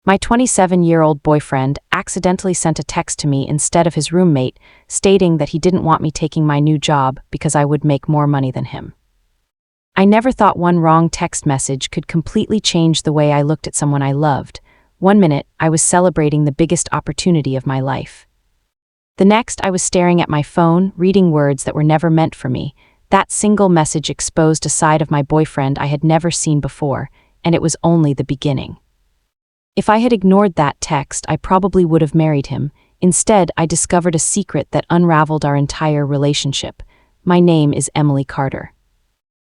My 27-year-old boyfriend accidentally sent a text to me instead of his roommate, stating that he didn't want me taking my new job because I would make more money than him. I never thought one wrong text message could completely change the way I looked at someone I loved. One minute, I was celebrating the biggest opportunity of my life. The next, I was staring at my phone, reading words that were never meant for me. That single message exposed a side of my boyfriend I had never seen before, and it was only the beginning. If I had ignored that text, I probably would have married him. Instead, I discovered a secret that unraveled our entire relationship. My name is Emily Carter.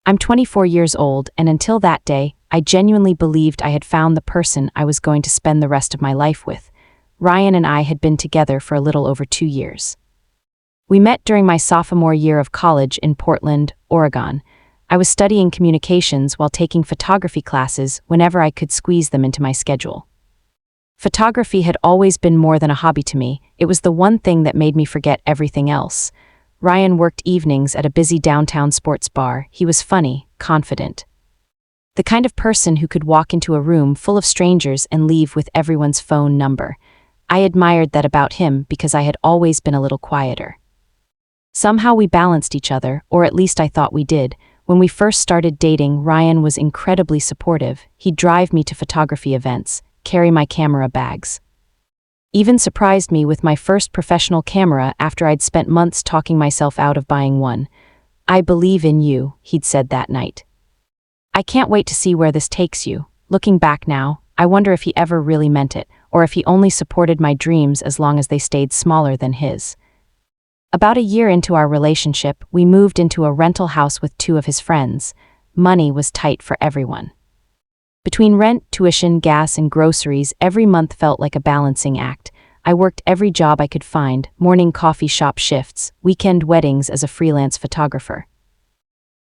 I'm 24 years old, and until that day, I genuinely believed I had found the person I was going to spend the rest of my life with. Ryan and I had been together for a little over 2 years. We met during my sophomore year of college in Portland, Oregon. I was studying communications while taking photography classes whenever I could squeeze them into my schedule. Photography had always been more than a hobby to me. It was the one thing that made me forget everything else. Ryan worked evenings at a busy downtown sports bar. He was funny, confident. The kind of person who could walk into a room full of strangers and leave with everyone's phone number. I admired that about him because I had always been a little quieter. Somehow we balanced each other, or at least I thought we did. When we first started dating, Ryan was incredibly supportive. He'd drive me to photography events, carry my camera bags. Even surprised me with my first professional camera after I'd spent months talking myself out of buying one. "I believe in you," he'd said that night. "I can't wait to see where this takes you." Looking back now, I wonder if he ever really meant it, or if he only supported my dreams as long as they stayed smaller than his. About a year into our relationship, we moved into a rental house with 2 of his friends. Money was tight for everyone. Between rent, tuition, gas, and groceries, every month felt like a balancing act. I worked every job I could find, morning coffee shop shifts, weekend weddings as a freelance photographer.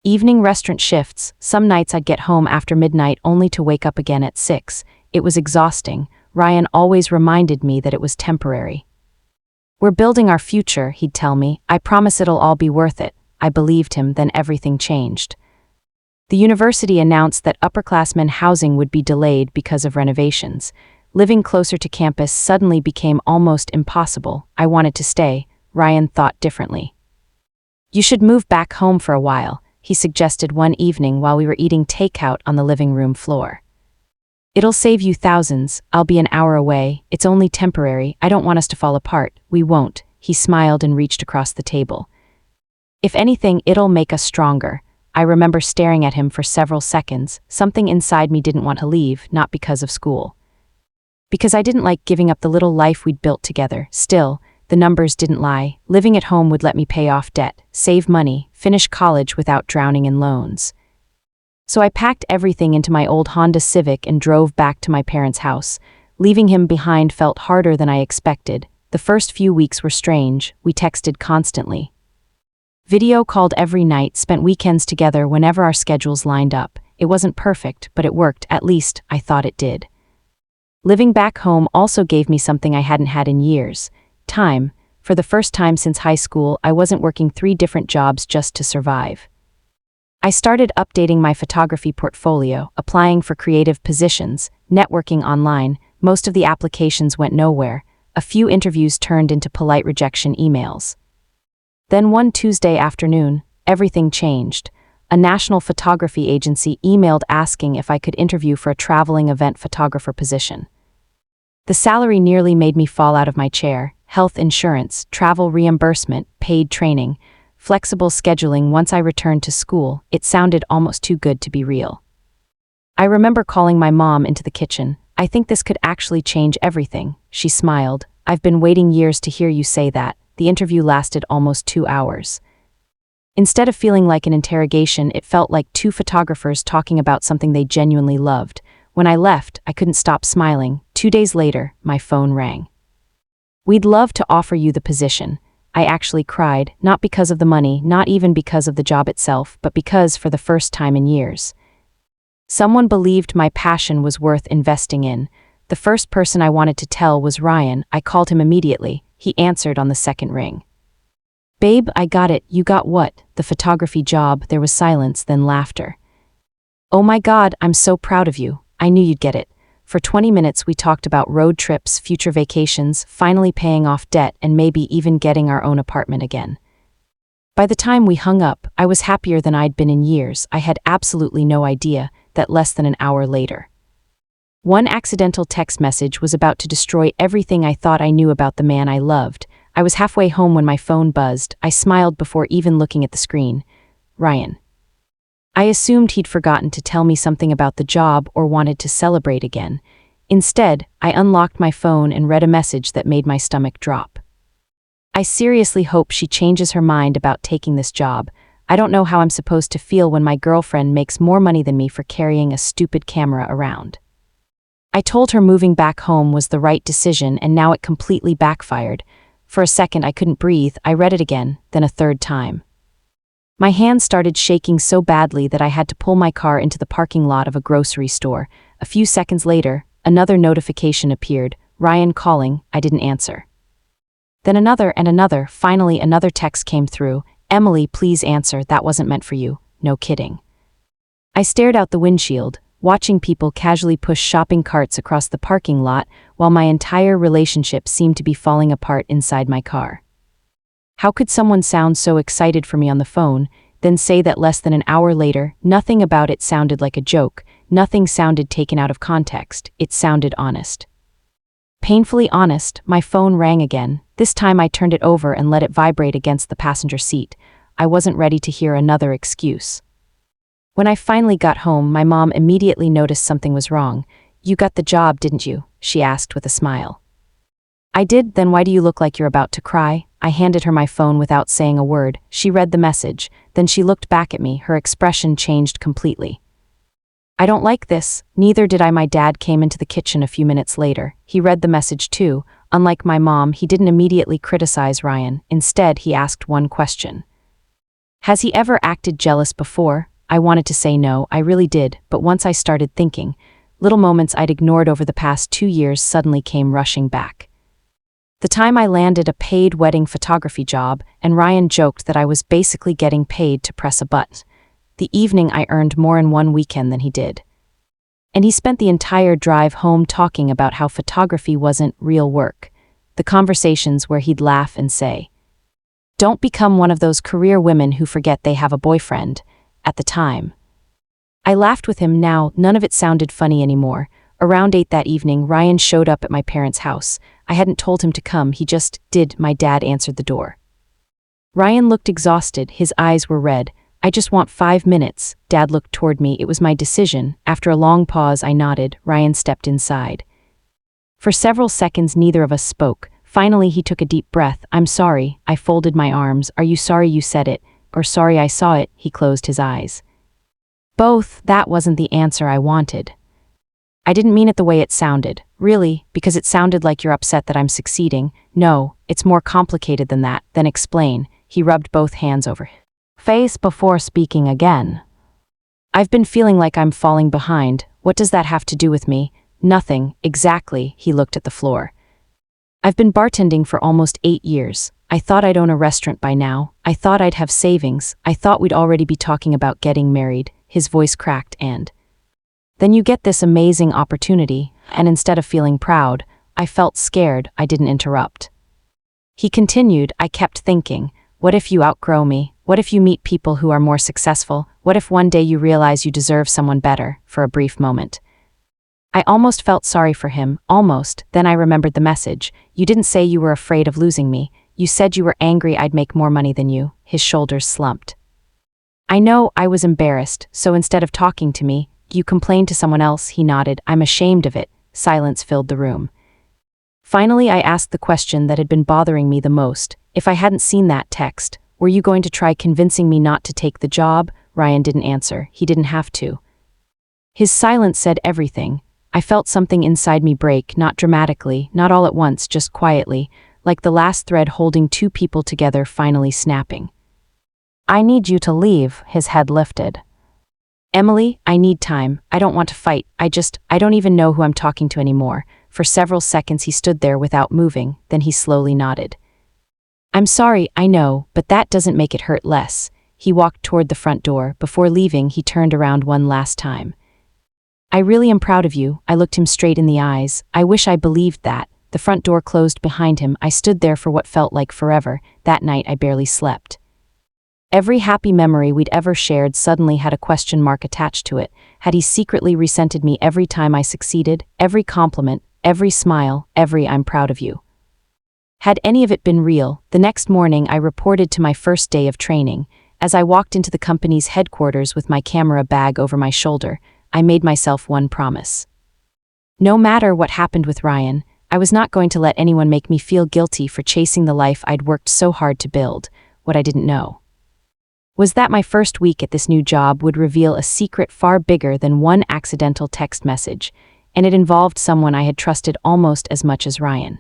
Evening restaurant shifts. Some nights I'd get home after midnight only to wake up again at 6. It was exhausting. Ryan always reminded me that it was temporary. "We're building our future," he'd tell me. "I promise it'll all be worth it." I believed him, then everything changed. The university announced that upperclassmen housing would be delayed because of renovations. Living closer to campus suddenly became almost impossible. I wanted to stay. Ryan thought differently. "You should move back home for a while," he suggested one evening while we were eating takeout on the living room floor. "It'll save you thousands. I'll be an hour away. It's only temporary. I don't want us to fall apart." "We won't." He smiled and reached across the table. "If anything, it'll make us stronger." I remember staring at him for several seconds. Something inside me didn't want to leave, not because of school. Because I didn't like giving up the little life we'd built together. Still, the numbers didn't lie. Living at home would let me pay off debt, save money, finish college without drowning in loans. So I packed everything into my old Honda Civic and drove back to my parents' house. Leaving him behind felt harder than I expected. The first few weeks were strange. We texted constantly. Video called every night, spent weekends together whenever our schedules lined up. It wasn't perfect, but it worked. At least, I thought it did. Living back home also gave me something I hadn't had in years. Time. For the first time since high school, I wasn't working 3 different jobs just to survive. I started updating my photography portfolio, applying for creative positions, networking online. Most of the applications went nowhere. A few interviews turned into polite rejection emails. Then one Tuesday afternoon, everything changed. A national photography agency emailed asking if I could interview for a traveling event photographer position. The salary nearly made me fall out of my chair. Health insurance, travel reimbursement, paid training, flexible scheduling once I returned to school. It sounded almost too good to be real. I remember calling my mom into the kitchen. "I think this could actually change everything." She smiled. "I've been waiting years to hear you say that." The interview lasted almost 2 hours. Instead of feeling like an interrogation, it felt like 2 photographers talking about something they genuinely loved. When I left, I couldn't stop smiling. 2 days later, my phone rang. "We'd love to offer you the position." I actually cried, not because of the money, not even because of the job itself, but because, for the first time in years, someone believed my passion was worth investing in. The first person I wanted to tell was Ryan. I called him immediately. He answered on the second ring. "Babe, I got it." "You got what?" "The photography job." There was silence, then laughter. "Oh my God, I'm so proud of you. I knew you'd get it." For 20 minutes, we talked about road trips, future vacations, finally paying off debt, and maybe even getting our own apartment again. By the time we hung up, I was happier than I'd been in years. I had absolutely no idea that less than an hour later, one accidental text message was about to destroy everything I thought I knew about the man I loved. I was halfway home when my phone buzzed. I smiled before even looking at the screen. Ryan. I assumed he'd forgotten to tell me something about the job or wanted to celebrate again. Instead, I unlocked my phone and read a message that made my stomach drop. I seriously hope she changes her mind about taking this job. I don't know how I'm supposed to feel when my girlfriend makes more money than me for carrying a stupid camera around. I told her moving back home was the right decision, and now it completely backfired. For a second, I couldn't breathe. I read it again, then a third time. My hands started shaking so badly that I had to pull my car into the parking lot of a grocery store. A few seconds later, another notification appeared. Ryan calling. I didn't answer. Then another and another. Finally, another text came through. Emily, please answer. That wasn't meant for you. No kidding. I stared out the windshield, watching people casually push shopping carts across the parking lot while my entire relationship seemed to be falling apart inside my car. How could someone sound so excited for me on the phone, then say that less than an hour later? Nothing about it sounded like a joke. Nothing sounded taken out of context. It sounded honest. Painfully honest. My phone rang again. This time I turned it over and let it vibrate against the passenger seat. I wasn't ready to hear another excuse. When I finally got home, my mom immediately noticed something was wrong. You got the job, didn't you? She asked with a smile. I did. Then why do you look like you're about to cry? I handed her my phone without saying a word. She read the message. Then she looked back at me. Her expression changed completely. I don't like this. Neither did I. My dad came into the kitchen a few minutes later. He read the message too. Unlike my mom, he didn't immediately criticize Ryan. Instead, he asked one question. Has he ever acted jealous before? I wanted to say no, I really did, but once I started thinking, little moments I'd ignored over the past 2 years suddenly came rushing back. The time I landed a paid wedding photography job, and Ryan joked that I was basically getting paid to press a button. The evening I earned more in one weekend than he did. And he spent the entire drive home talking about how photography wasn't real work. The conversations where he'd laugh and say, "Don't become one of those career women who forget they have a boyfriend." At the time, I laughed with him. Now, none of it sounded funny anymore. Around 8 that evening, Ryan showed up at my parents' house. I hadn't told him to come, he just did. My dad answered the door. Ryan looked exhausted, his eyes were red. I just want 5 minutes. Dad looked toward me. It was my decision. After a long pause, I nodded. Ryan stepped inside. For several seconds, neither of us spoke. Finally, he took a deep breath. I'm sorry. I folded my arms. Are you sorry you said it? Or sorry I saw it? He closed his eyes. Both. That wasn't the answer I wanted. I didn't mean it the way it sounded. Really, because it sounded like you're upset that I'm succeeding. No, it's more complicated than that. Then explain. He rubbed both hands over his face before speaking again. I've been feeling like I'm falling behind. What does that have to do with me? Nothing, exactly. He looked at the floor. I've been bartending for almost 8 years. I thought I'd own a restaurant by now. I thought I'd have savings. I thought we'd already be talking about getting married. His voice cracked. And then you get this amazing opportunity, and instead of feeling proud, I felt scared. I didn't interrupt. He continued. I kept thinking, what if you outgrow me? What if you meet people who are more successful? What if one day you realize you deserve someone better? For a brief moment, I almost felt sorry for him, almost. Then I remembered the message. You didn't say you were afraid of losing me. You said you were angry I'd make more money than you. His shoulders slumped. I know. I was embarrassed, so instead of talking to me, you complained to someone else. He nodded. I'm ashamed of it. Silence filled the room. Finally, I asked the question that had been bothering me the most. If I hadn't seen that text, were you going to try convincing me not to take the job? Ryan didn't answer. He didn't have to. His silence said everything. I felt something inside me break, not dramatically, not all at once, just quietly, like the last thread holding two people together finally snapping. I need you to leave. His head lifted. Emily, I need time. I don't want to fight. I don't even know who I'm talking to anymore. For several seconds he stood there without moving, then he slowly nodded. I'm sorry, I know, but that doesn't make it hurt less. He walked toward the front door. Before leaving, he turned around one last time. I really am proud of you. I looked him straight in the eyes. I wish I believed that. The front door closed behind him. I stood there for what felt like forever. That night I barely slept. Every happy memory we'd ever shared suddenly had a question mark attached to it. Had he secretly resented me every time I succeeded? Every compliment, every smile, every "I'm proud of you." Had any of it been real? The next morning I reported to my first day of training. As I walked into the company's headquarters with my camera bag over my shoulder, I made myself one promise. No matter what happened with Ryan, I was not going to let anyone make me feel guilty for chasing the life I'd worked so hard to build. What I didn't know was that my first week at this new job would reveal a secret far bigger than one accidental text message, and it involved someone I had trusted almost as much as Ryan.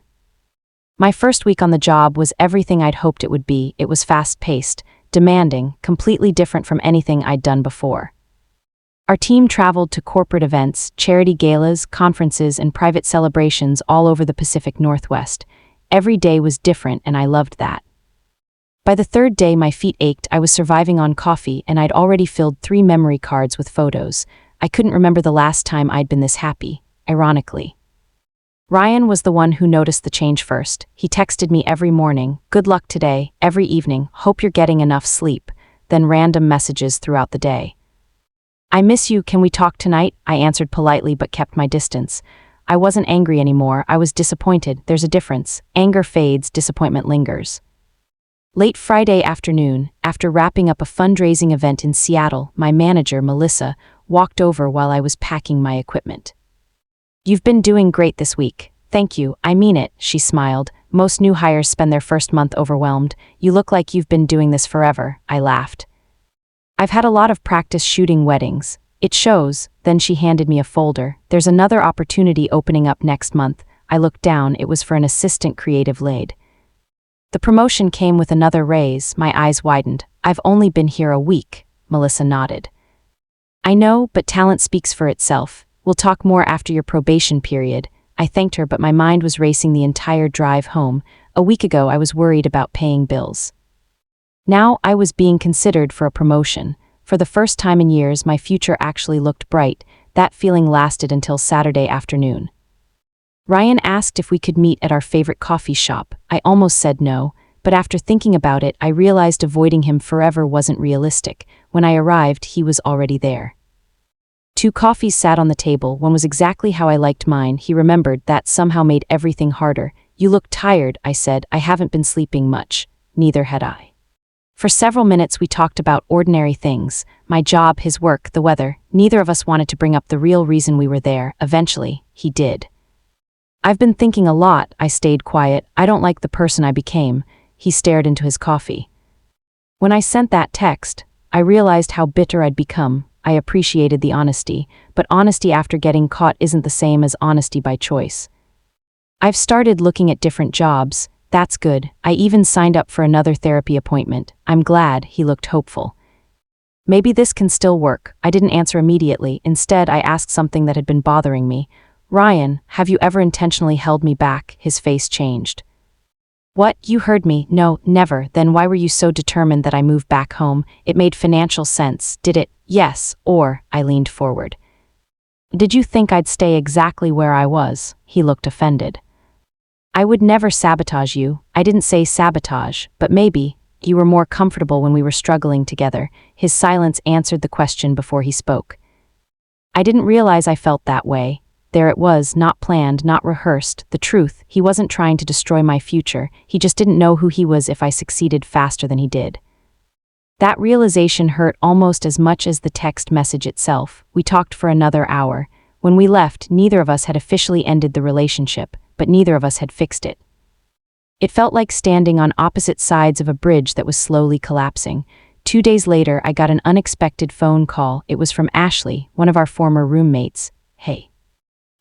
My first week on the job was everything I'd hoped it would be. It was fast-paced, demanding, completely different from anything I'd done before. Our team traveled to corporate events, charity galas, conferences, and private celebrations all over the Pacific Northwest. Every day was different, and I loved that. By the third day, my feet ached. I was surviving on coffee, and I'd already filled 3 memory cards with photos. I couldn't remember the last time I'd been this happy, ironically. Ryan was the one who noticed the change first. He texted me every morning, "Good luck today," every evening, "Hope you're getting enough sleep," then random messages throughout the day. "I miss you, can we talk tonight?" I answered politely but kept my distance. I wasn't angry anymore, I was disappointed. There's a difference. Anger fades, disappointment lingers. Late Friday afternoon, after wrapping up a fundraising event in Seattle, my manager, Melissa, walked over while I was packing my equipment. "You've been doing great this week." "Thank you, I mean it," she smiled. "Most new hires spend their first month overwhelmed. You look like you've been doing this forever," I laughed. "I've had a lot of practice shooting weddings. It shows." Then she handed me a folder. "There's another opportunity opening up next month." I looked down. It was for an assistant creative lead. The promotion came with another raise. My eyes widened. "I've only been here a week," Melissa nodded. "I know, but talent speaks for itself. We'll talk more after your probation period." I thanked her, but my mind was racing the entire drive home. A week ago, I was worried about paying bills. Now I was being considered for a promotion. For the first time in years, my future actually looked bright. That feeling lasted until Saturday afternoon. Ryan asked if we could meet at our favorite coffee shop. I almost said no, but after thinking about it, I realized avoiding him forever wasn't realistic. When I arrived, he was already there. 2 coffees sat on the table. One was exactly how I liked mine. He remembered. That somehow made everything harder. "You look tired," I said. "I haven't been sleeping much." Neither had I. For several minutes we talked about ordinary things. My job, his work, the weather. Neither of us wanted to bring up the real reason we were there. Eventually, he did. "I've been thinking a lot." I stayed quiet. "I don't like the person I became." He stared into his coffee. When I sent that text, I realized how bitter I'd become. I appreciated the honesty, but honesty after getting caught isn't the same as honesty by choice. "I've started looking at different jobs." "That's good. I even signed up for another therapy appointment." "I'm glad." He looked hopeful. "Maybe this can still work." I didn't answer immediately. Instead, I asked something that had been bothering me. "Ryan, have you ever intentionally held me back?" His face changed. "What? You heard me." "No, never." "Then why were you so determined that I move back home?" "It made financial sense." "Did it?" "Yes, or," I leaned forward. "Did you think I'd stay exactly where I was?" He looked offended. "I would never sabotage you." "I didn't say sabotage, but maybe you were more comfortable when we were struggling together." His silence answered the question before he spoke. I didn't realize I felt that way. There it was, not planned, not rehearsed. The truth, he wasn't trying to destroy my future. He just didn't know who he was if I succeeded faster than he did. That realization hurt almost as much as the text message itself. We talked for another hour. When we left, neither of us had officially ended the relationship, but neither of us had fixed it. It felt like standing on opposite sides of a bridge that was slowly collapsing. 2 days later, I got an unexpected phone call. It was from Ashley, one of our former roommates. "Hey.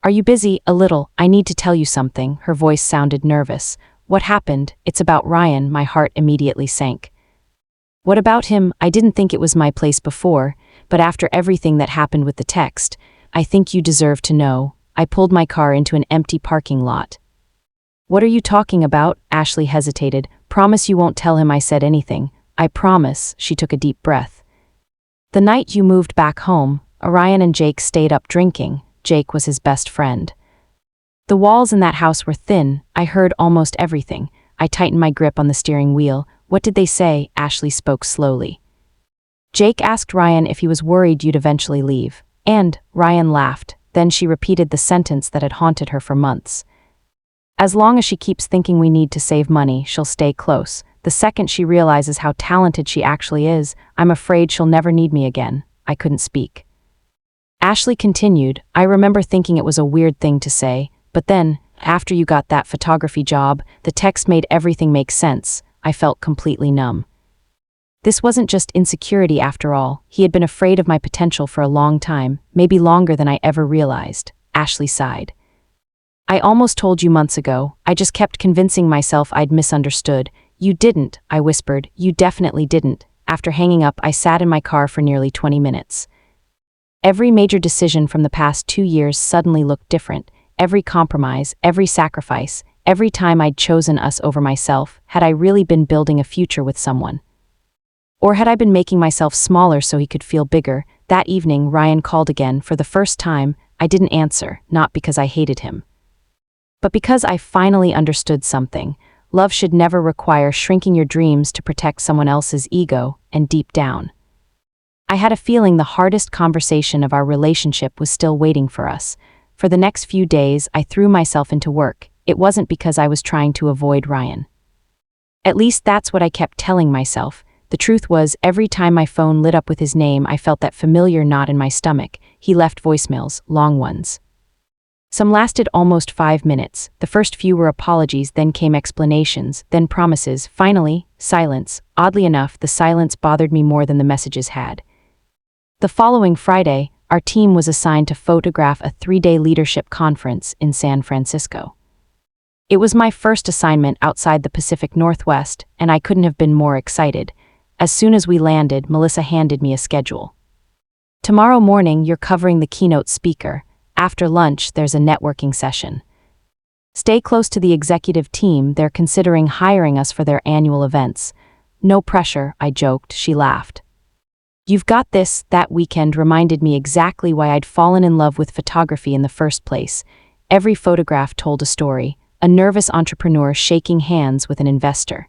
Are you busy?" "A little. I need to tell you something." Her voice sounded nervous. "What happened?" "It's about Ryan." My heart immediately sank. "What about him?" I didn't think it was my place before, but after everything that happened with the text, I think you deserve to know. I pulled my car into an empty parking lot. "What are you talking about?" Ashley hesitated. "Promise you won't tell him I said anything." "I promise." She took a deep breath. "The night you moved back home, Ryan and Jake stayed up drinking. Jake was his best friend. The walls in that house were thin. I heard almost everything. I tightened my grip on the steering wheel. What did they say? Ashley spoke slowly. Jake asked Ryan if he was worried you'd eventually leave. And Ryan laughed. Then she repeated the sentence that had haunted her for months. As long as she keeps thinking we need to save money, she'll stay close. The second she realizes how talented she actually is, I'm afraid she'll never need me again. I couldn't speak. Ashley continued, I remember thinking it was a weird thing to say, but then, after you got that photography job, the text made everything make sense. I felt completely numb. This wasn't just insecurity after all. He had been afraid of my potential for a long time, maybe longer than I ever realized. Ashley sighed. I almost told you months ago. I just kept convincing myself I'd misunderstood. You didn't, I whispered. You definitely didn't. After hanging up, I sat in my car for nearly 20 minutes. Every major decision from the past 2 years suddenly looked different. Every compromise, every sacrifice, every time I'd chosen us over myself, had I really been building a future with someone? Or had I been making myself smaller so he could feel bigger? That evening, Ryan called again. For the first time, I didn't answer, not because I hated him, but because I finally understood something. Love should never require shrinking your dreams to protect someone else's ego, and deep down, I had a feeling the hardest conversation of our relationship was still waiting for us. For the next few days, I threw myself into work. It wasn't because I was trying to avoid Ryan. At least that's what I kept telling myself. The truth was, every time my phone lit up with his name, I felt that familiar knot in my stomach. He left voicemails, long ones. Some lasted almost 5 minutes. The first few were apologies, then came explanations, then promises, finally, silence. Oddly enough, the silence bothered me more than the messages had. The following Friday, our team was assigned to photograph a 3-day leadership conference in San Francisco. It was my first assignment outside the Pacific Northwest, and I couldn't have been more excited. As soon as we landed, Melissa handed me a schedule. Tomorrow morning, you're covering the keynote speaker. After lunch, there's a networking session. Stay close to the executive team. They're considering hiring us for their annual events. No pressure, I joked. She laughed. You've got this. That weekend reminded me exactly why I'd fallen in love with photography in the first place. Every photograph told a story. A nervous entrepreneur shaking hands with an investor.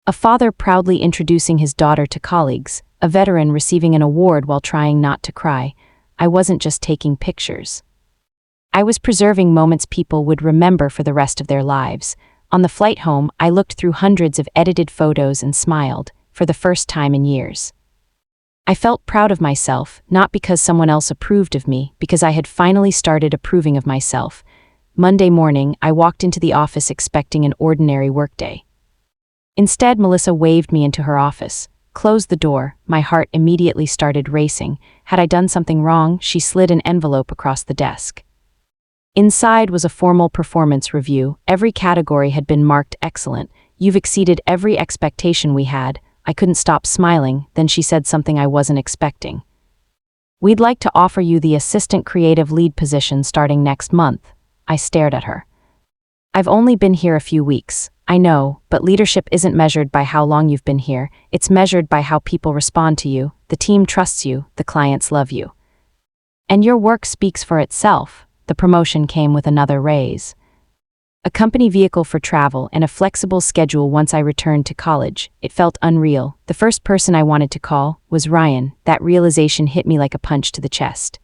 A father proudly introducing his daughter to colleagues. A veteran receiving an award while trying not to cry. I wasn't just taking pictures. I was preserving moments people would remember for the rest of their lives. On the flight home, I looked through hundreds of edited photos and smiled, for the first time in years. I felt proud of myself, not because someone else approved of me, because I had finally started approving of myself. Monday morning, I walked into the office expecting an ordinary workday. Instead, Melissa waved me into her office, closed the door. My heart immediately started racing. Had I done something wrong? She slid an envelope across the desk. Inside was a formal performance review. Every category had been marked excellent. You've exceeded every expectation we had. I couldn't stop smiling. Then she said something I wasn't expecting. We'd like to offer you the assistant creative lead position starting next month. I stared at her. I've only been here a few weeks. I know, but leadership isn't measured by how long you've been here. It's measured by how people respond to you. The team trusts you. The clients love you. And your work speaks for itself. The promotion came with another raise. A company vehicle for travel and a flexible schedule once I returned to college. It felt unreal. The first person I wanted to call was Ryan. That realization hit me like a punch to the chest.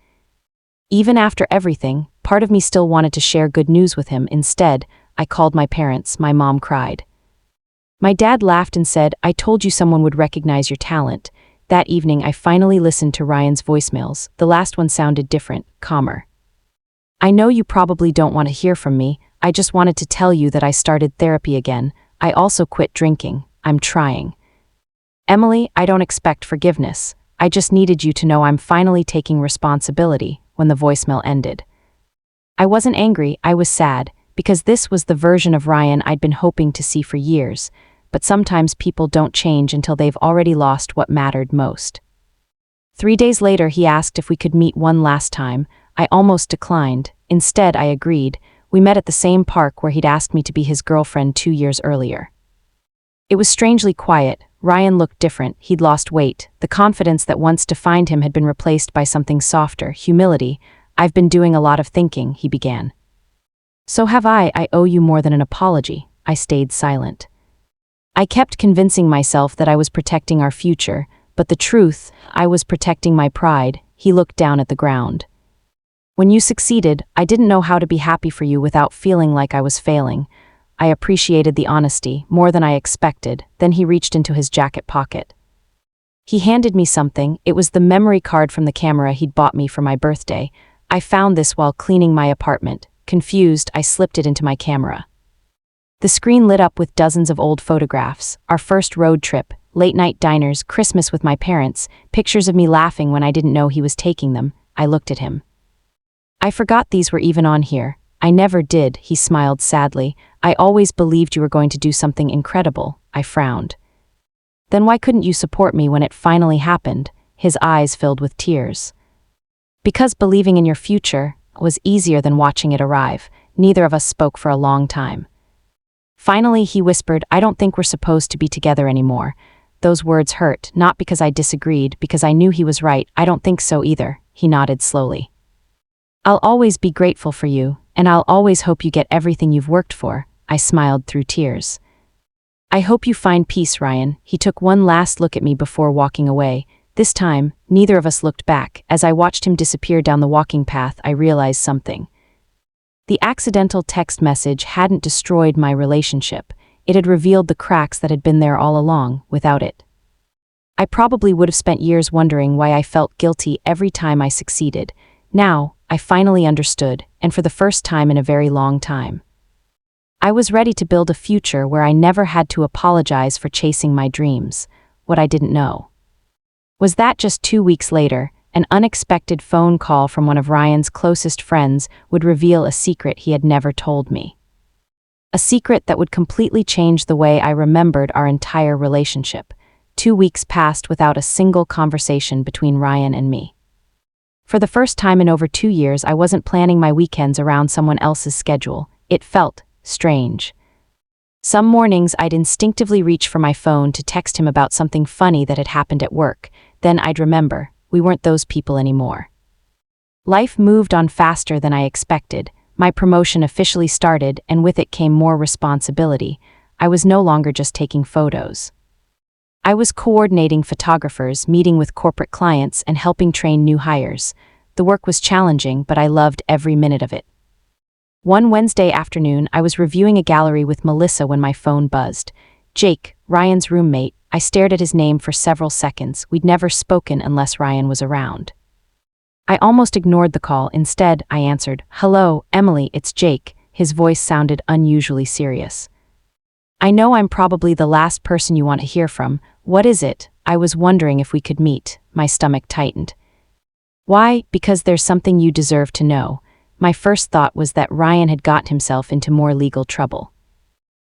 Even after everything, part of me still wanted to share good news with him. Instead, I called my parents. My mom cried. My dad laughed and said, I told you someone would recognize your talent. That evening, I finally listened to Ryan's voicemails. The last one sounded different, calmer. I know you probably don't want to hear from me. I just wanted to tell you that I started therapy again. I also quit drinking. I'm trying. Emily, I don't expect forgiveness. I just needed you to know I'm finally taking responsibility. When the voicemail ended, I wasn't angry, I was sad, because this was the version of Ryan I'd been hoping to see for years. But sometimes people don't change until they've already lost what mattered most. 3 days later, he asked if we could meet one last time. I almost declined. Instead, I agreed. We met at the same park where he'd asked me to be his girlfriend 2 years earlier. It was strangely quiet. Ryan looked different. He'd lost weight. The confidence that once defined him had been replaced by something softer, humility. "I've been doing a lot of thinking," he began. "So have I. I owe you more than an apology." I stayed silent. I kept convincing myself that I was protecting our future, but the truth, I was protecting my pride. He looked down at the ground. "When you succeeded, I didn't know how to be happy for you without feeling like I was failing." I appreciated the honesty, more than I expected. Then he reached into his jacket pocket. He handed me something. It was the memory card from the camera he'd bought me for my birthday. I found this while cleaning my apartment. Confused, I slipped it into my camera. The screen lit up with dozens of old photographs: our first road trip, late-night diners, Christmas with my parents, pictures of me laughing when I didn't know he was taking them. I looked at him. "I forgot these were even on here." "I never did," he smiled sadly. "I always believed you were going to do something incredible." I frowned. "Then why couldn't you support me when it finally happened?" His eyes filled with tears. "Because believing in your future was easier than watching it arrive." Neither of us spoke for a long time. Finally, he whispered, "I don't think we're supposed to be together anymore." Those words hurt, not because I disagreed, because I knew he was right. "I don't think so either." He nodded slowly. "I'll always be grateful for you, and I'll always hope you get everything you've worked for." I smiled through tears. "I hope you find peace, Ryan." He took one last look at me before walking away. This time, neither of us looked back. As I watched him disappear down the walking path, I realized something. The accidental text message hadn't destroyed my relationship. It had revealed the cracks that had been there all along. Without it, I probably would have spent years wondering why I felt guilty every time I succeeded. Now, I finally understood, and for the first time in a very long time. I was ready to build a future where I never had to apologize for chasing my dreams. What I didn't know was that just 2 weeks later, an unexpected phone call from one of Ryan's closest friends would reveal a secret he had never told me. A secret that would completely change the way I remembered our entire relationship. 2 weeks passed without a single conversation between Ryan and me. For the first time in over 2 years, I wasn't planning my weekends around someone else's schedule. It felt strange. Some mornings I'd instinctively reach for my phone to text him about something funny that had happened at work. Then I'd remember, we weren't those people anymore. Life moved on faster than I expected. My promotion officially started, and with it came more responsibility. I was no longer just taking photos. I was coordinating photographers, meeting with corporate clients, and helping train new hires. The work was challenging, but I loved every minute of it. One Wednesday afternoon, I was reviewing a gallery with Melissa when my phone buzzed. Jake, Ryan's roommate. I stared at his name for several seconds. We'd never spoken unless Ryan was around. I almost ignored the call. Instead, I answered, "Hello, Emily, it's Jake." His voice sounded unusually serious. "I know I'm probably the last person you want to hear from. What is it?" "I was wondering if we could meet." My stomach tightened. "Why?" "Because there's something you deserve to know." My first thought was that Ryan had gotten himself into more legal trouble.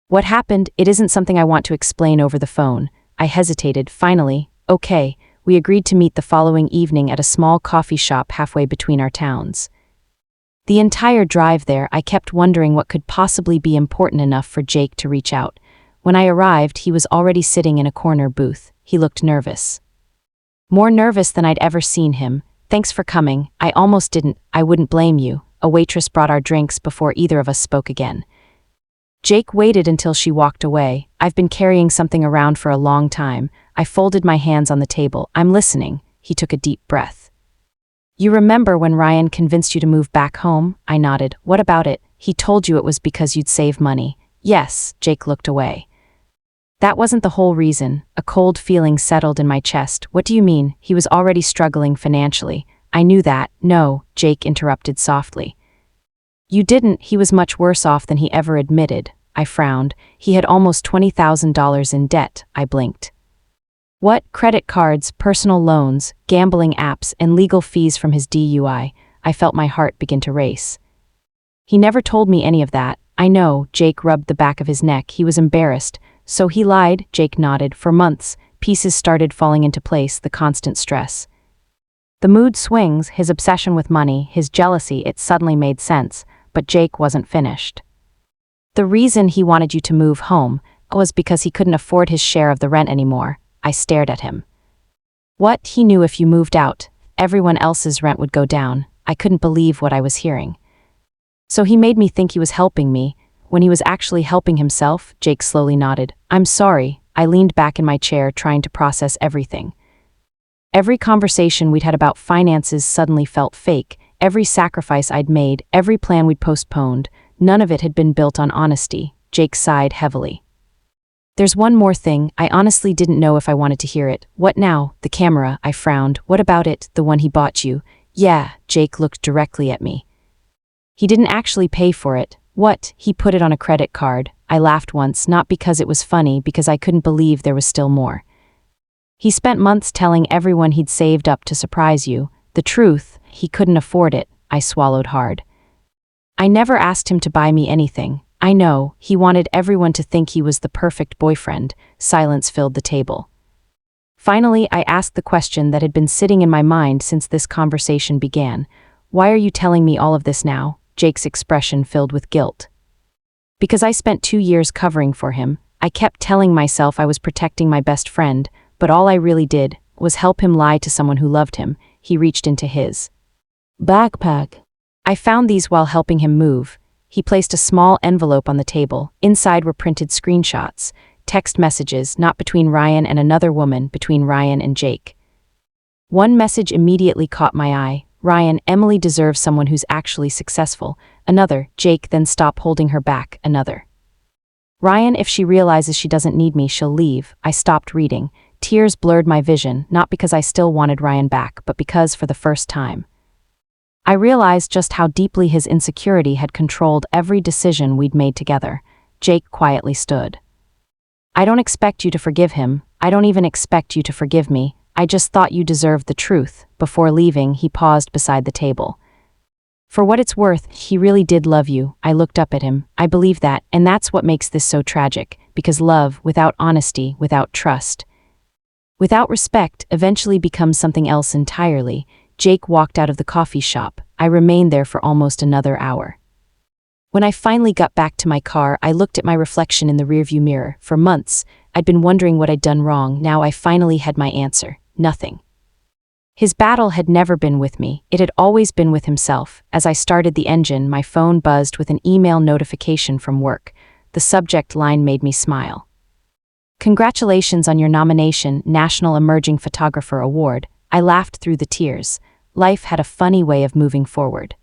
"What happened?" "It isn't something I want to explain over the phone." I hesitated. Finally, "Okay." We agreed to meet the following evening at a small coffee shop halfway between our towns. The entire drive there, I kept wondering what could possibly be important enough for Jake to reach out. When I arrived, he was already sitting in a corner booth. He looked nervous. More nervous than I'd ever seen him. "Thanks for coming." I almost didn't. "I wouldn't blame you." A waitress brought our drinks before either of us spoke again. Jake waited until she walked away. "I've been carrying something around for a long time." I folded my hands on the table. "I'm listening." He took a deep breath. "You remember when Ryan convinced you to move back home?" I nodded. "What about it?" "He told you it was because you'd save money." "Yes." Jake looked away. "That wasn't the whole reason." A cold feeling settled in my chest. "What do you mean?" "He was already struggling financially." "I knew that." "No," Jake interrupted softly. "You didn't. He was much worse off than he ever admitted." I frowned. "He had almost $20,000 in debt." I blinked. "What?" "Credit cards, personal loans, gambling apps, and legal fees from his DUI. I felt my heart begin to race. "He never told me any of that." "I know." Jake rubbed the back of his neck. He was embarrassed. "So he lied?" Jake nodded. "For months, pieces started falling into place, the constant stress. The mood swings, his obsession with money, his jealousy." It suddenly made sense, but Jake wasn't finished. "The reason he wanted you to move home." was because he couldn't afford his share of the rent anymore. I stared at him. What? He knew if you moved out, everyone else's rent would go down. I couldn't believe what I was hearing. So he made me think he was helping me, when he was actually helping himself. Jake slowly nodded. I'm sorry. I leaned back in my chair, trying to process everything. Every conversation we'd had about finances suddenly felt fake. Every sacrifice I'd made, every plan we'd postponed, none of it had been built on honesty. Jake sighed heavily. There's one more thing. I honestly didn't know if I wanted to hear it. What now? The camera. I frowned. What about it? The one he bought you? Yeah. Jake looked directly at me. He didn't actually pay for it. What? He put it on a credit card. I laughed once, not because it was funny, because I couldn't believe there was still more. He spent months telling everyone he'd saved up to surprise you. The truth, he couldn't afford it. I swallowed hard. I never asked him to buy me anything. I know, he wanted everyone to think he was the perfect boyfriend. Silence filled the table. Finally, I asked the question that had been sitting in my mind since this conversation began. Why are you telling me all of this now? Jake's expression filled with guilt. Because I spent 2 years covering for him. I kept telling myself I was protecting my best friend, but all I really did was help him lie to someone who loved him. He reached into his backpack. I found these while helping him move. He placed a small envelope on the table. Inside were printed screenshots, text messages, not between Ryan and another woman, between Ryan and Jake. One message immediately caught my eye. Ryan, Emily deserves someone who's actually successful. Another, Jake, then stop holding her back. Another. Ryan, if she realizes she doesn't need me, she'll leave. I stopped reading. Tears blurred my vision, not because I still wanted Ryan back, but because, for the first time, I realized just how deeply his insecurity had controlled every decision we'd made together. Jake quietly stood. I don't expect you to forgive him. I don't even expect you to forgive me. I just thought you deserved the truth. Before leaving, he paused beside the table. For what it's worth, he really did love you. I looked up at him. I believe that, and that's what makes this so tragic, because love, without honesty, without trust, without respect, eventually becomes something else entirely. Jake walked out of the coffee shop. I remained there for almost another hour. When I finally got back to my car, I looked at my reflection in the rearview mirror. For months, I'd been wondering what I'd done wrong. Now I finally had my answer. Nothing. His battle had never been with me. It had always been with himself. As I started the engine, my phone buzzed with an email notification from work. The subject line made me smile. Congratulations on your nomination, National Emerging Photographer Award. I laughed through the tears. Life had a funny way of moving forward.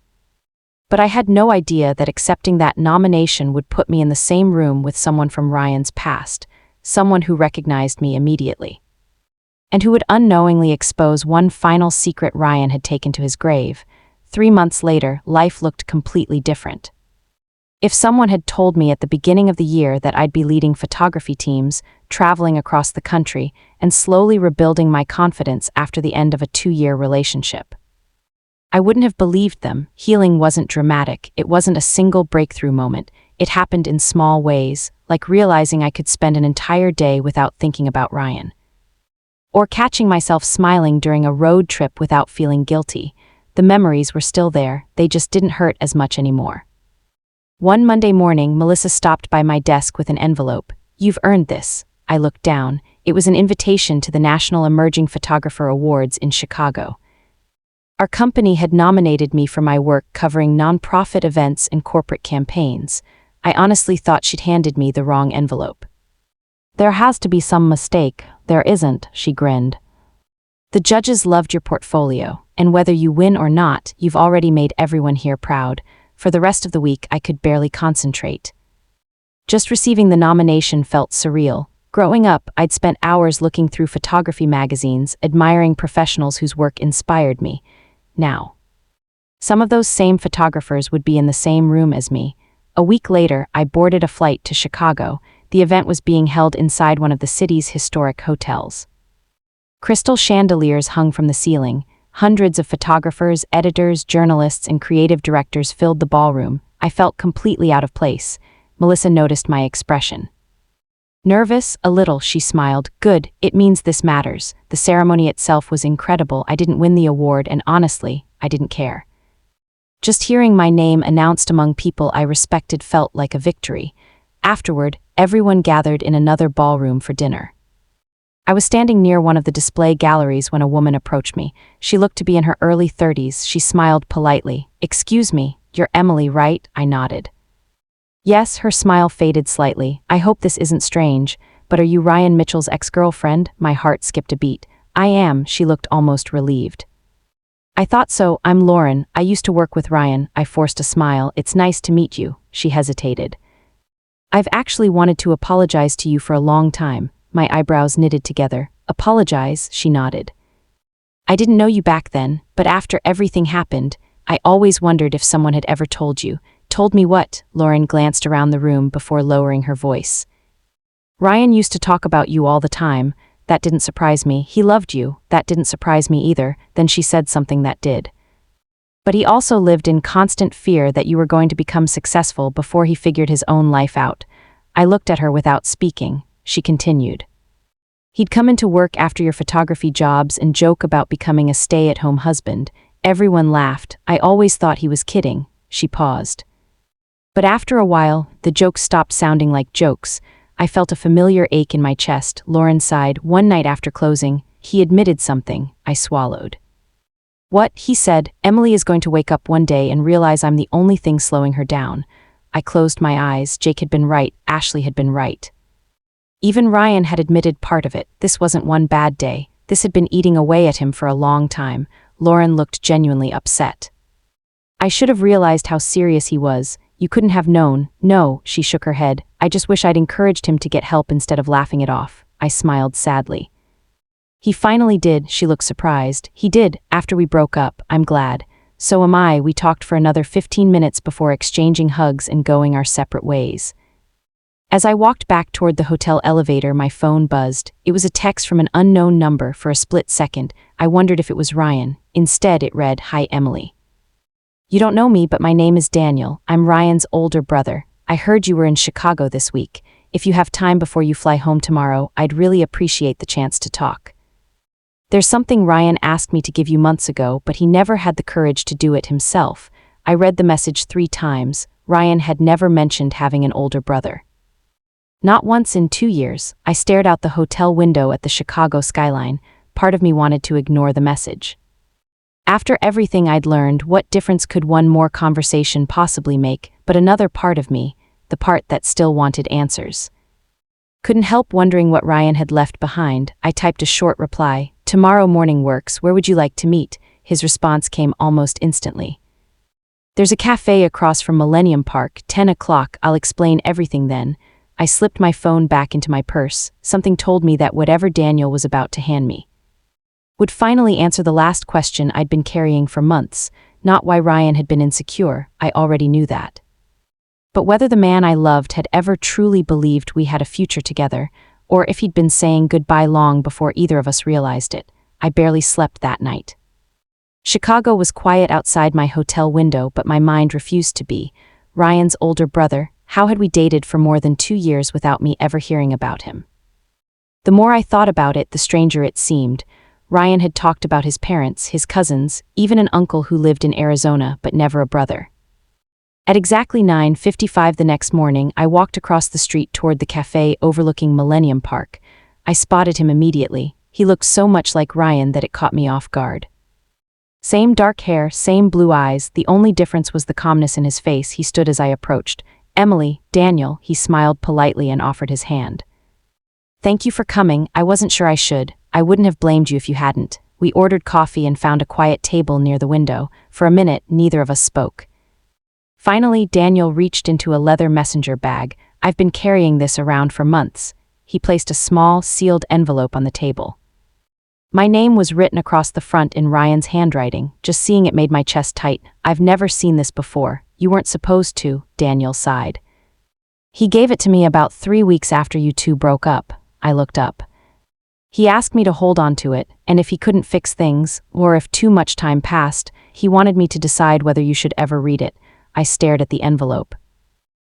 But I had no idea that accepting that nomination would put me in the same room with someone from Ryan's past, someone who recognized me immediately, and who would unknowingly expose one final secret Ryan had taken to his grave. 3 months later, life looked completely different. If someone had told me at the beginning of the year that I'd be leading photography teams, traveling across the country, and slowly rebuilding my confidence after the end of a 2-year relationship, I wouldn't have believed them. Healing wasn't dramatic. It wasn't a single breakthrough moment. It happened in small ways, like realizing I could spend an entire day without thinking about Ryan, or catching myself smiling during a road trip without feeling guilty. The memories were still there, they just didn't hurt as much anymore. One Monday morning, Melissa stopped by my desk with an envelope. You've earned this. I looked down. It was an invitation to the National Emerging Photographer Awards in Chicago. Our company had nominated me for my work covering nonprofit events and corporate campaigns. I honestly thought she'd handed me the wrong envelope. There has to be some mistake. There isn't, she grinned. The judges loved your portfolio, and whether you win or not, you've already made everyone here proud. For the rest of the week, I could barely concentrate. Just receiving the nomination felt surreal. Growing up, I'd spent hours looking through photography magazines, admiring professionals whose work inspired me. Now, some of those same photographers would be in the same room as me. A week later, I boarded a flight to Chicago. The event was being held inside one of the city's historic hotels. Crystal chandeliers hung from the ceiling. Hundreds of photographers, editors, journalists, and creative directors filled the ballroom. I felt completely out of place. Melissa noticed my expression. Nervous? A little, she smiled. Good, it means this matters. The ceremony itself was incredible. I didn't win the award, and honestly, I didn't care. Just hearing my name announced among people I respected felt like a victory. Afterward, everyone gathered in another ballroom for dinner. I was standing near one of the display galleries when a woman approached me. She looked to be in her early 30s. She smiled politely. "Excuse me, you're Emily, right?" I nodded. Yes, her smile faded slightly. "I hope this isn't strange, but are you Ryan Mitchell's ex-girlfriend?" My heart skipped a beat. "I am," she looked almost relieved. "I thought so. I'm Lauren. I used to work with Ryan." I forced a smile. "It's nice to meet you." She hesitated. "I've actually wanted to apologize to you for a long time." My eyebrows knitted together. "Apologize?" She nodded. "I didn't know you back then, but after everything happened, I always wondered if someone had ever told you." "Told me what?" Lauren glanced around the room before lowering her voice. "Ryan used to talk about you all the time." That didn't surprise me. "He loved you." That didn't surprise me either. Then she said something that did. "But he also lived in constant fear that you were going to become successful before he figured his own life out." I looked at her without speaking. She continued. "He'd come into work after your photography jobs and joke about becoming a stay-at-home husband. Everyone laughed. I always thought he was kidding." She paused. "But after a while, the jokes stopped sounding like jokes. I felt a familiar ache in my chest." Lauren sighed. "One night after closing, he admitted something." I swallowed. "What?" He said. "Emily is going to wake up one day and realize I'm the only thing slowing her down." I closed my eyes. Jake had been right. Ashley had been right. Even Ryan had admitted part of it. This wasn't one bad day. This had been eating away at him for a long time. Lauren looked genuinely upset. "I should have realized how serious he was. You couldn't have known." "No," she shook her head. "I just wish I'd encouraged him to get help instead of laughing it off." I smiled sadly. "He finally did." She looked surprised. "He did, after we broke up." "I'm glad." "So am I." We talked for another 15 minutes before exchanging hugs and going our separate ways. As I walked back toward the hotel elevator, my phone buzzed. It was a text from an unknown number. For a split second, I wondered if it was Ryan. Instead, it read, "Hi, Emily. You don't know me, but my name is Daniel. I'm Ryan's older brother. I heard you were in Chicago this week. If you have time before you fly home tomorrow, I'd really appreciate the chance to talk. There's something Ryan asked me to give you months ago, but he never had the courage to do it himself." I read the message 3 times. Ryan had never mentioned having an older brother. Not once in 2 years. I stared out the hotel window at the Chicago skyline. Part of me wanted to ignore the message. After everything I'd learned, what difference could one more conversation possibly make? But another part of me, the part that still wanted answers, couldn't help wondering what Ryan had left behind. I typed a short reply. "Tomorrow morning works. Where would you like to meet?" His response came almost instantly. "There's a cafe across from Millennium Park, 10 o'clock. I'll explain everything then." I slipped my phone back into my purse. Something told me that whatever Daniel was about to hand me would finally answer the last question I'd been carrying for months. Not why Ryan had been insecure. I already knew that. But whether the man I loved had ever truly believed we had a future together, or if he'd been saying goodbye long before either of us realized it. I barely slept that night. Chicago was quiet outside my hotel window, but my mind refused to be. Ryan's older brother. How had we dated for more than 2 years without me ever hearing about him? The more I thought about it, the stranger it seemed. Ryan had talked about his parents, his cousins, even an uncle who lived in Arizona, but never a brother. At exactly 9:55 the next morning, I walked across the street toward the cafe overlooking Millennium Park. I spotted him immediately. He looked so much like Ryan that it caught me off guard. Same dark hair, same blue eyes. The only difference was the calmness in his face. He stood as I approached. "Emily, Daniel." He smiled politely and offered his hand. "Thank you for coming. I wasn't sure I should. I wouldn't have blamed you if you hadn't." We ordered coffee and found a quiet table near the window. For a minute, neither of us spoke. Finally, Daniel reached into a leather messenger bag. "I've been carrying this around for months." He placed a small, sealed envelope on the table. My name was written across the front in Ryan's handwriting. Just seeing it made my chest tight. "I've never seen this before." "You weren't supposed to," Daniel sighed. "He gave it to me about 3 weeks after you two broke up." I looked up. "He asked me to hold on to it, and if he couldn't fix things, or if too much time passed, he wanted me to decide whether you should ever read it." I stared at the envelope.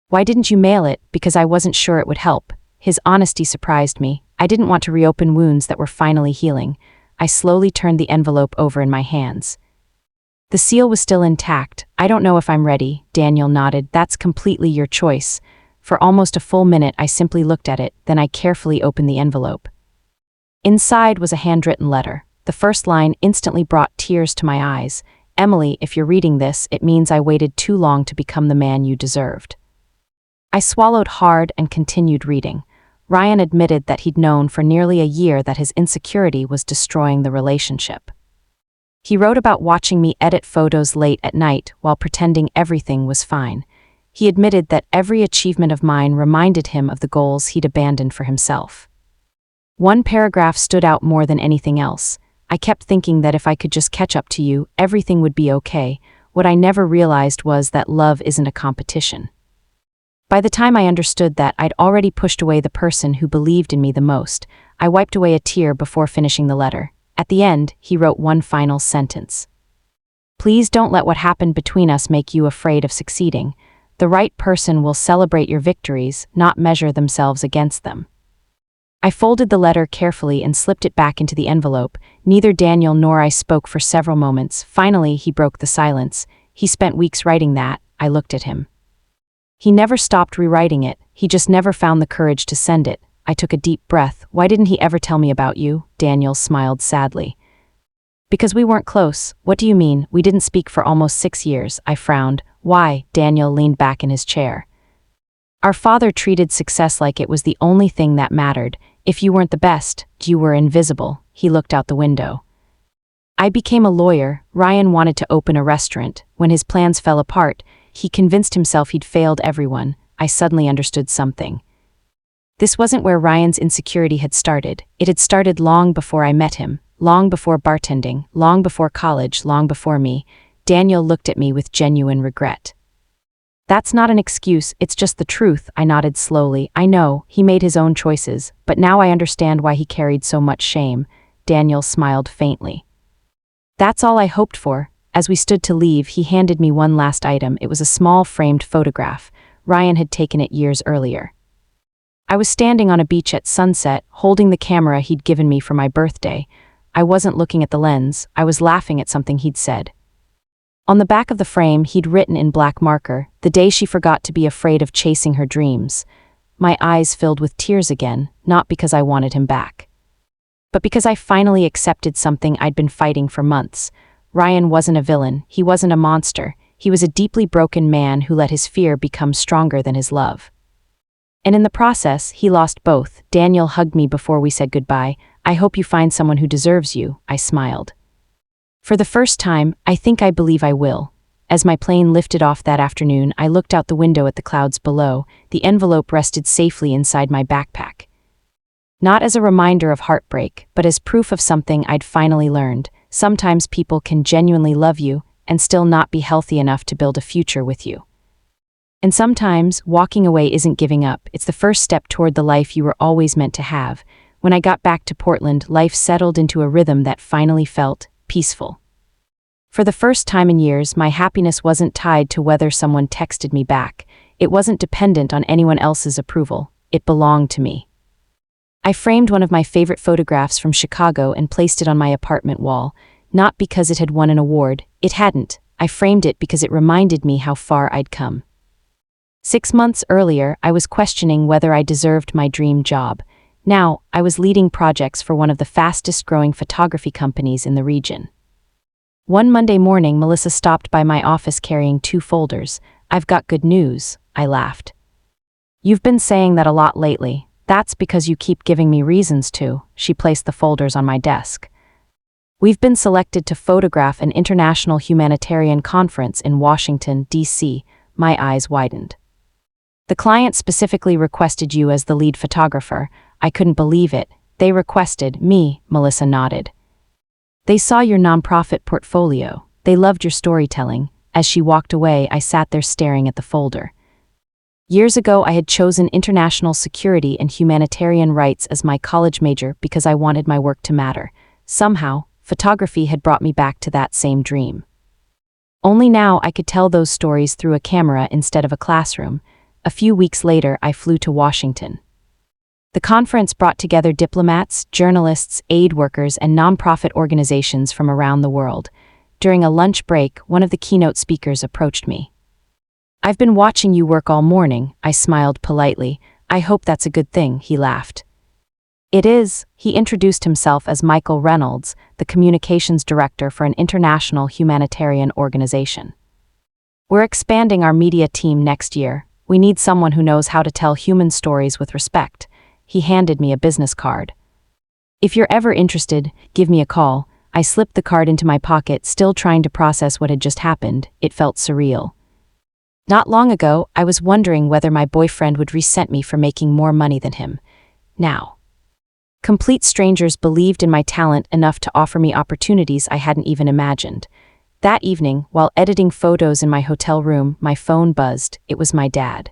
"Why didn't you mail it?" "Because I wasn't sure it would help." His honesty surprised me. I didn't want to reopen wounds that were finally healing. I slowly turned the envelope over in my hands. The seal was still intact. "I don't know if I'm ready." Daniel nodded. "That's completely your choice." For almost a full minute, I simply looked at it, then I carefully opened the envelope. Inside was a handwritten letter. The first line instantly brought tears to my eyes. "Emily, if you're reading this, it means I waited too long to become the man you deserved." I swallowed hard and continued reading. Ryan admitted that he'd known for nearly a year that his insecurity was destroying the relationship. He wrote about watching me edit photos late at night while pretending everything was fine. He admitted that every achievement of mine reminded him of the goals he'd abandoned for himself. One paragraph stood out more than anything else. "I kept thinking that if I could just catch up to you, everything would be okay. What I never realized was that love isn't a competition." By the time I understood that, I'd already pushed away the person who believed in me the most. I wiped away a tear before finishing the letter. At the end, he wrote one final sentence. "Please don't let what happened between us make you afraid of succeeding. The right person will celebrate your victories, not measure themselves against them." I folded the letter carefully and slipped it back into the envelope. Neither Daniel nor I spoke for several moments. Finally, he broke the silence. "He spent weeks writing that." I looked at him. "He never stopped rewriting it. He just never found the courage to send it." I took a deep breath. "Why didn't he ever tell me about you?" Daniel smiled sadly. "Because we weren't close." "What do you mean? We didn't speak for almost 6 years." I frowned. "Why?" Daniel leaned back in his chair. "Our father treated success like it was the only thing that mattered. If you weren't the best, you were invisible." He looked out the window. "I became a lawyer. Ryan wanted to open a restaurant. When his plans fell apart, he convinced himself he'd failed everyone." I suddenly understood something. This wasn't where Ryan's insecurity had started. It had started long before I met him, long before bartending, long before college, long before me. Daniel looked at me with genuine regret. "That's not an excuse, it's just the truth." I nodded slowly. "I know, he made his own choices, but now I understand why he carried so much shame." Daniel smiled faintly. "That's all I hoped for." As we stood to leave, he handed me one last item. It was a small framed photograph. Ryan had taken it years earlier. I was standing on a beach at sunset, holding the camera he'd given me for my birthday. I wasn't looking at the lens, I was laughing at something he'd said. On the back of the frame, he'd written in black marker, "The day she forgot to be afraid of chasing her dreams." My eyes filled with tears again, not because I wanted him back, but because I finally accepted something I'd been fighting for months. Ryan wasn't a villain, he wasn't a monster, he was a deeply broken man who let his fear become stronger than his love. And in the process, he lost both. Daniel hugged me before we said goodbye. "I hope you find someone who deserves you." I smiled. For the first time, I think I believe I will. As my plane lifted off that afternoon, I looked out the window at the clouds below. The envelope rested safely inside my backpack. Not as a reminder of heartbreak, but as proof of something I'd finally learned. Sometimes people can genuinely love you and still not be healthy enough to build a future with you. And sometimes, walking away isn't giving up, it's the first step toward the life you were always meant to have. When I got back to Portland, life settled into a rhythm that finally felt peaceful. For the first time in years, my happiness wasn't tied to whether someone texted me back. It wasn't dependent on anyone else's approval. It belonged to me. I framed one of my favorite photographs from Chicago and placed it on my apartment wall, not because it had won an award. It hadn't. I framed it because it reminded me how far I'd come. 6 months earlier, I was questioning whether I deserved my dream job. Now, I was leading projects for one of the fastest-growing photography companies in the region. One Monday morning, Melissa stopped by my office carrying 2 folders. "I've got good news," I laughed. "You've been saying that a lot lately. That's because you keep giving me reasons to." She placed the folders on my desk. "We've been selected to photograph an international humanitarian conference in Washington, D.C." My eyes widened. "The client specifically requested you as the lead photographer." I couldn't believe it. "They requested me," Melissa nodded. "They saw your nonprofit portfolio. They loved your storytelling." As she walked away, I sat there staring at the folder. Years ago, I had chosen international security and humanitarian rights as my college major because I wanted my work to matter. Somehow, photography had brought me back to that same dream. Only now I could tell those stories through a camera instead of a classroom. A few weeks later, I flew to Washington. The conference brought together diplomats, journalists, aid workers, and nonprofit organizations from around the world. During a lunch break, one of the keynote speakers approached me. I've been watching you work all morning, I smiled politely. I hope that's a good thing, he laughed. It is. He introduced himself as Michael Reynolds, the communications director for an international humanitarian organization. We're expanding our media team next year. We need someone who knows how to tell human stories with respect. He handed me a business card. If you're ever interested, give me a call. I slipped the card into my pocket, still trying to process what had just happened. It felt surreal. Not long ago, I was wondering whether my boyfriend would resent me for making more money than him. Now, complete strangers believed in my talent enough to offer me opportunities I hadn't even imagined. That evening, while editing photos in my hotel room, my phone buzzed. It was my dad.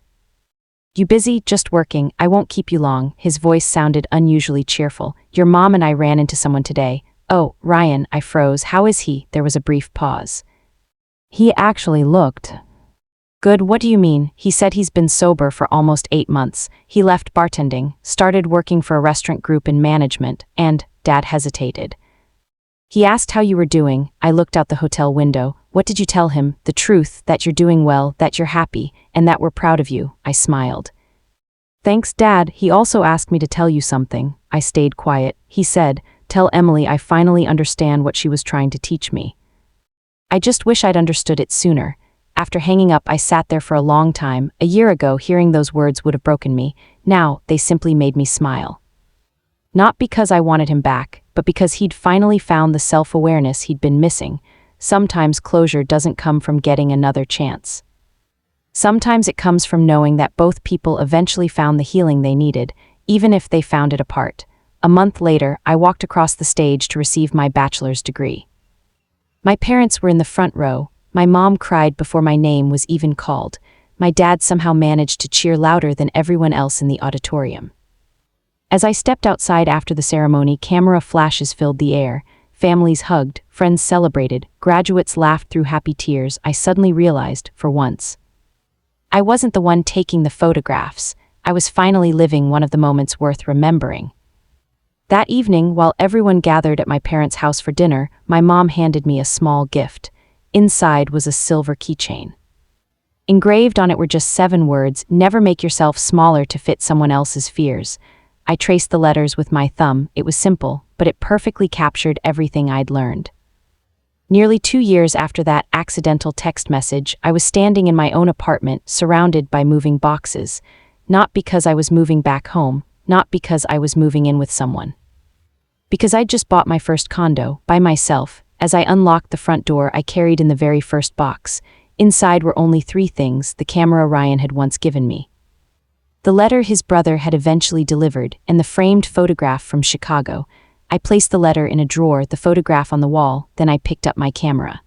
You busy? Just working. I won't keep you long. His voice sounded unusually cheerful. Your mom and I ran into someone today. Oh, Ryan, I froze. How is he? There was a brief pause. He actually looked good. What do you mean? He said he's been sober for almost 8 months. He left bartending, started working for a restaurant group in management, and Dad hesitated. He asked how you were doing. I looked out the hotel window. What did you tell him? The truth, that you're doing well, that you're happy, and that we're proud of you. I smiled. Thanks, Dad. He also asked me to tell you something. I stayed quiet. He said, tell Emily I finally understand what she was trying to teach me. I just wish I'd understood it sooner. After hanging up, I sat there for a long time. A year ago, hearing those words would have broken me. Now, they simply made me smile. Not because I wanted him back, but because he'd finally found the self-awareness he'd been missing. Sometimes closure doesn't come from getting another chance. Sometimes it comes from knowing that both people eventually found the healing they needed, even if they found it apart. A month later, I walked across the stage to receive my bachelor's degree. My parents were in the front row. My mom cried before my name was even called. My dad somehow managed to cheer louder than everyone else in the auditorium. As I stepped outside after the ceremony, camera flashes filled the air. Families hugged, friends celebrated, graduates laughed through happy tears. I suddenly realized, for once, I wasn't the one taking the photographs. I was finally living one of the moments worth remembering. That evening, while everyone gathered at my parents' house for dinner, my mom handed me a small gift. Inside was a silver keychain. Engraved on it were just 7 words, never make yourself smaller to fit someone else's fears. I traced the letters with my thumb. It was simple, but it perfectly captured everything I'd learned. Nearly 2 years after that accidental text message, I was standing in my own apartment, surrounded by moving boxes. Not because I was moving back home, not because I was moving in with someone. Because I'd just bought my first condo, by myself. As I unlocked the front door, I carried in the very first box. Inside were only 3 things: the camera Ryan had once given me, the letter his brother had eventually delivered, and the framed photograph from Chicago. I placed the letter in a drawer, the photograph on the wall, then I picked up my camera.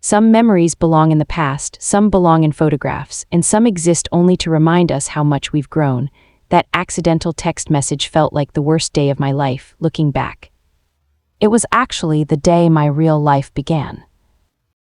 Some memories belong in the past, some belong in photographs, and some exist only to remind us how much we've grown. That accidental text message felt like the worst day of my life, looking back. It was actually the day my real life began.